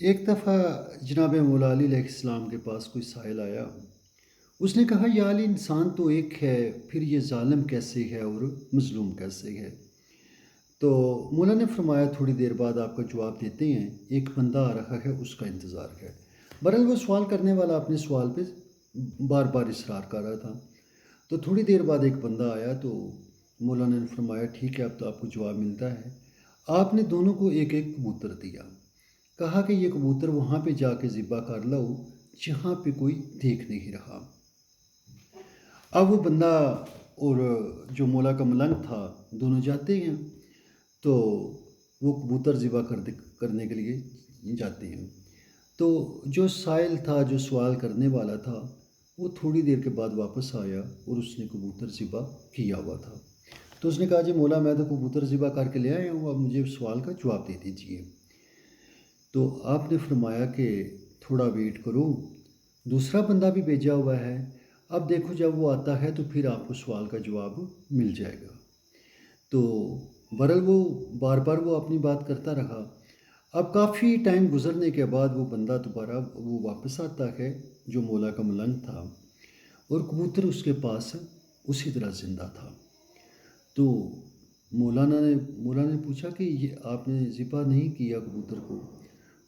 ایک دفعہ جناب مولا علی علیہ السلام کے پاس کوئی سائل آیا۔ اس نے کہا یا علی، انسان تو ایک ہے، پھر یہ ظالم کیسے ہے اور مظلوم کیسے ہے؟ تو مولا نے فرمایا تھوڑی دیر بعد آپ کا جواب دیتے ہیں، ایک بندہ آ رہا ہے، اس کا انتظار ہے۔ بہرحال وہ سوال کرنے والا اپنے سوال پہ بار بار اصرار کر رہا تھا۔ تو تھوڑی دیر بعد ایک بندہ آیا تو مولا نے فرمایا ٹھیک ہے، اب تو آپ کو جواب ملتا ہے۔ آپ نے دونوں کو ایک ایک کبوتر دیا، کہا کہ یہ کبوتر وہاں پہ جا کے ذبح کر لو جہاں پہ کوئی دیکھ نہیں رہا۔ اب وہ بندہ اور جو مولا کا ملنگ تھا دونوں جاتے ہیں، تو وہ کبوتر ذبح کرنے کے لیے جاتے ہیں۔ تو جو سائل تھا، جو سوال کرنے والا تھا، وہ تھوڑی دیر کے بعد واپس آیا اور اس نے کبوتر ذبح کیا ہوا تھا۔ تو اس نے کہا جی مولا، میں تو کبوتر ذبح کر کے لے آیا ہوں، اب مجھے سوال کا جواب دے دیجیے۔ تو آپ نے فرمایا کہ تھوڑا ویٹ کرو، دوسرا بندہ بھی بھیجا ہوا ہے، اب دیکھو جب وہ آتا ہے تو پھر آپ کو سوال کا جواب مل جائے گا۔ تو بہرحال وہ بار بار وہ اپنی بات کرتا رہا۔ اب کافی ٹائم گزرنے کے بعد وہ بندہ دوبارہ وہ واپس آتا ہے جو مولا کا ملنگ تھا، اور کبوتر اس کے پاس اسی طرح زندہ تھا۔ تو مولا نے پوچھا کہ یہ آپ نے ذبح نہیں کیا کبوتر کو؟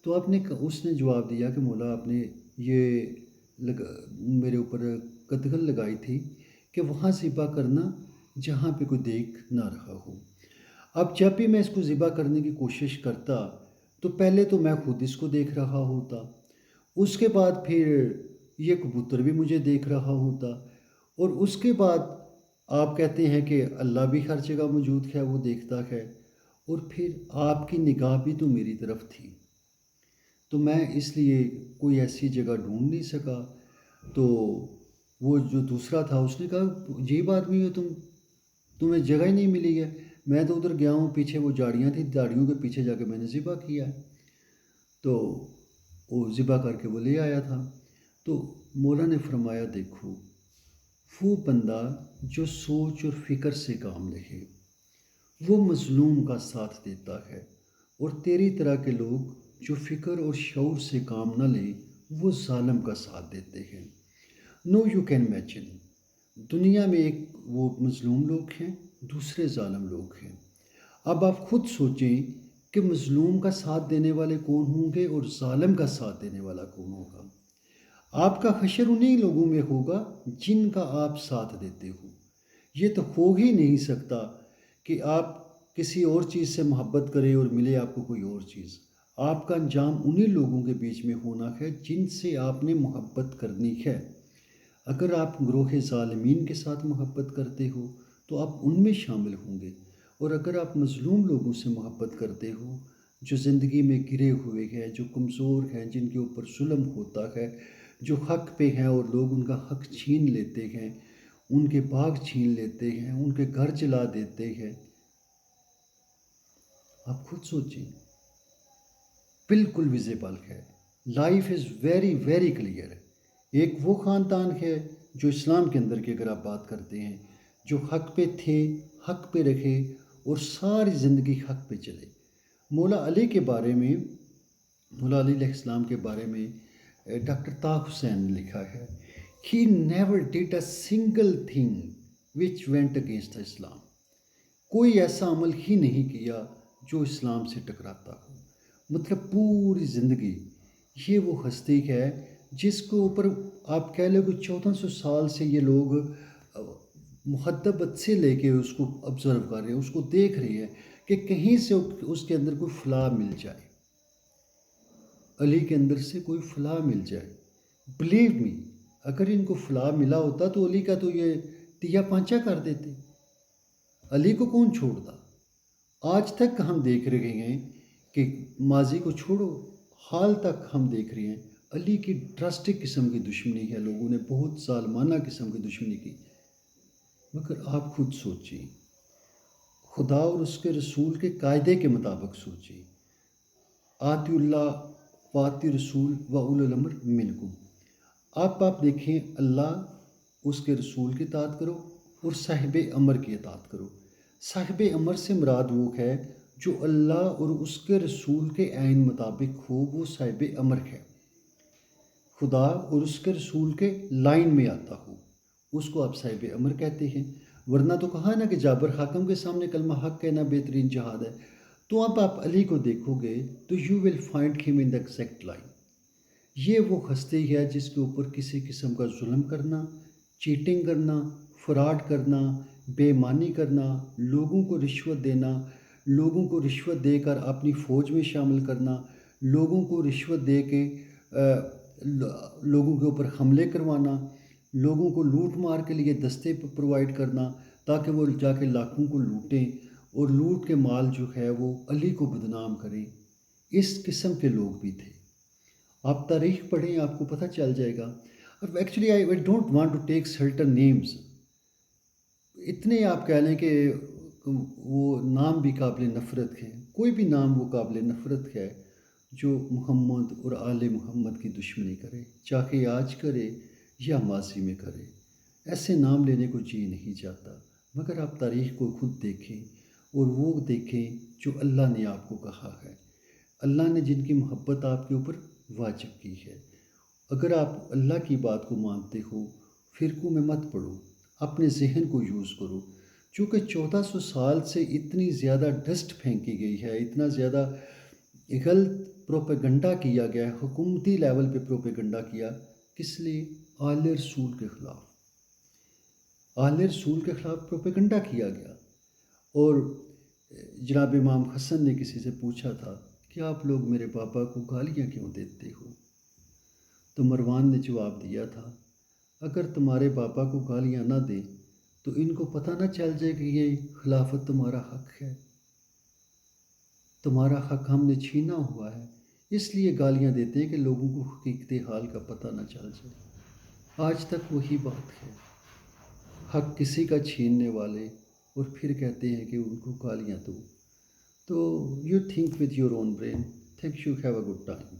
تو اس نے جواب دیا کہ مولا، آپ نے یہ میرے اوپر قدغن لگائی تھی کہ وہاں ذبح کرنا جہاں پہ کوئی دیکھ نہ رہا ہو۔ اب جب بھی میں اس کو ذبح کرنے کی کوشش کرتا تو پہلے تو میں خود اس کو دیکھ رہا ہوتا، اس کے بعد پھر یہ کبوتر بھی مجھے دیکھ رہا ہوتا، اور اس کے بعد آپ کہتے ہیں کہ اللہ بھی ہر جگہ موجود ہے، وہ دیکھتا ہے، اور پھر آپ کی نگاہ بھی تو میری طرف تھی، تو میں اس لیے کوئی ایسی جگہ ڈھونڈ نہیں سکا۔ تو وہ جو دوسرا تھا اس نے کہا عجیب آدمی ہو تمہیں جگہ ہی نہیں ملی ہے، میں تو ادھر گیا ہوں، پیچھے وہ جھاڑیاں تھیں، جھاڑیوں کے پیچھے جا کے میں نے ذبح کیا ہے۔ تو وہ ذبح کر کے وہ لے آیا تھا۔ تو مولا نے فرمایا دیکھو، وہ بندہ جو سوچ اور فکر سے کام لے وہ مظلوم کا ساتھ دیتا ہے، اور تیری طرح کے لوگ جو فکر اور شعور سے کام نہ لیں وہ ظالم کا ساتھ دیتے ہیں۔ نو یو کین امیجن، دنیا میں ایک وہ مظلوم لوگ ہیں، دوسرے ظالم لوگ ہیں۔ اب آپ خود سوچیں کہ مظلوم کا ساتھ دینے والے کون ہوں گے اور ظالم کا ساتھ دینے والا کون ہوگا۔ آپ کا حشر انہی لوگوں میں ہوگا جن کا آپ ساتھ دیتے ہو۔ یہ تو ہو ہی نہیں سکتا کہ آپ کسی اور چیز سے محبت کریں اور ملے آپ کو کوئی اور چیز۔ آپ کا انجام انہی لوگوں کے بیچ میں ہونا ہے جن سے آپ نے محبت کرنی ہے۔ اگر آپ گروہ ظالمین کے ساتھ محبت کرتے ہو تو آپ ان میں شامل ہوں گے، اور اگر آپ مظلوم لوگوں سے محبت کرتے ہو جو زندگی میں گرے ہوئے ہیں، جو کمزور ہیں، جن کے اوپر ظلم ہوتا ہے، جو حق پہ ہیں اور لوگ ان کا حق چھین لیتے ہیں، ان کے باغ چھین لیتے ہیں، ان کے گھر جلا دیتے ہیں، آپ خود سوچیں، بالکل ویزیبل ہے۔ Life is very very clear. ایک وہ خاندان ہے جو اسلام کے اندر کی اگر آپ بات کرتے ہیں، جو حق پہ تھے، حق پہ رکھے اور ساری زندگی حق پہ چلے۔ مولا علی کے بارے میں، مولا علی علیہ السلام کے بارے میں ڈاکٹر طه حسین نے لکھا ہے، he never did a single thing which went against Islam۔ کوئی ایسا عمل ہی نہیں کیا جو اسلام سے ٹکراتا ہو۔ مطلب پوری زندگی یہ وہ ہستی ہے جس کے اوپر آپ کہہ لیں کہ 1400 سال سے یہ لوگ محدبت سے لے کے اس کو آبزرو کر رہے ہیں، اس کو دیکھ رہے ہیں کہ کہیں سے اس کے اندر کوئی فلاح مل جائے، علی کے اندر سے کوئی فلاح مل جائے۔ بلیو می، اگر ان کو فلاح ملا ہوتا تو علی کا تو یہ تیا پانچا کر دیتے۔ علی کو کون چھوڑتا؟ آج تک ہم دیکھ رہے ہیں کہ ماضی کو چھوڑو، حال تک ہم دیکھ رہے ہیں علی کی ڈراسٹک قسم کی دشمنی ہے، لوگوں نے بہت ظالمانہ قسم کی دشمنی کی۔ مگر آپ خود سوچیں، خدا اور اس کے رسول کے قاعدے کے مطابق سوچیں، آتی اللہ واتی رسول و اولو الامر منکم۔ آپ دیکھیں، اللہ اس کے رسول کی اطاعت کرو اور صاحب امر کی اطاعت کرو۔ صاحب امر سے مراد وہ ہے جو اللہ اور اس کے رسول کے عین مطابق ہو وہ صاحب امر ہے، خدا اور اس کے رسول کے لائن میں آتا ہو، اس کو آپ صاحب امر کہتے ہیں۔ ورنہ تو کہا نا کہ جابر حاکم کے سامنے کلمہ حق کہنا بہترین جہاد ہے۔ تو اب آپ علی کو دیکھو گے تو یو ول فائنڈ ہم ان دا ایگزیکٹ لائن۔ یہ وہ ہستی ہے جس کے اوپر کسی قسم کا ظلم کرنا، چیٹنگ کرنا، فراڈ کرنا، بے ایمانی کرنا، لوگوں کو رشوت دینا، لوگوں کو رشوت دے کر اپنی فوج میں شامل کرنا، لوگوں کو رشوت دے کے لوگوں کے اوپر حملے کروانا، لوگوں کو لوٹ مار کے لیے دستے پرووائڈ کرنا تاکہ وہ جا کے لاکھوں کو لوٹیں اور لوٹ کے مال جو ہے وہ علی کو بدنام کریں۔ اس قسم کے لوگ بھی تھے۔ آپ تاریخ پڑھیں، آپ کو پتہ چل جائے گا۔ اب actually I don't want to take certain names, اتنے آپ کہہ لیں کہ وہ نام بھی قابل نفرت ہے، کوئی بھی نام وہ قابل نفرت ہے جو محمد اور آل محمد کی دشمنی کرے، چاہے آج کرے یا ماضی میں کرے، ایسے نام لینے کو جی نہیں چاہتا۔ مگر آپ تاریخ کو خود دیکھیں اور وہ دیکھیں جو اللہ نے آپ کو کہا ہے، اللہ نے جن کی محبت آپ کے اوپر واجب کی ہے۔ اگر آپ اللہ کی بات کو مانتے ہو، فرقوں میں مت پڑو، اپنے ذہن کو یوز کرو۔ چونکہ 1400 سال سے اتنی زیادہ ڈسٹ پھینکی گئی ہے، اتنا زیادہ غلط پروپیگنڈا کیا گیا ہے، حکومتی لیول پہ پروپیگنڈا کیا، کس لیے؟ آل رسول کے خلاف، آل رسول کے خلاف پروپیگنڈا کیا گیا۔ اور جناب امام حسن نے کسی سے پوچھا تھا کہ آپ لوگ میرے پاپا کو گالیاں کیوں دیتے ہو؟ تو مروان نے جواب دیا تھا، اگر تمہارے پاپا کو گالیاں نہ دیں تو ان کو پتہ نہ چل جائے کہ یہ خلافت تمہارا حق ہے، تمہارا حق ہم نے چھینا ہوا ہے، اس لیے گالیاں دیتے ہیں کہ لوگوں کو حقیقت حال کا پتہ نہ چل جائے۔ آج تک وہی بات ہے، حق کسی کا چھیننے والے اور پھر کہتے ہیں کہ ان کو گالیاں دو۔ تو you think with your own brain. Thank you, have a good time.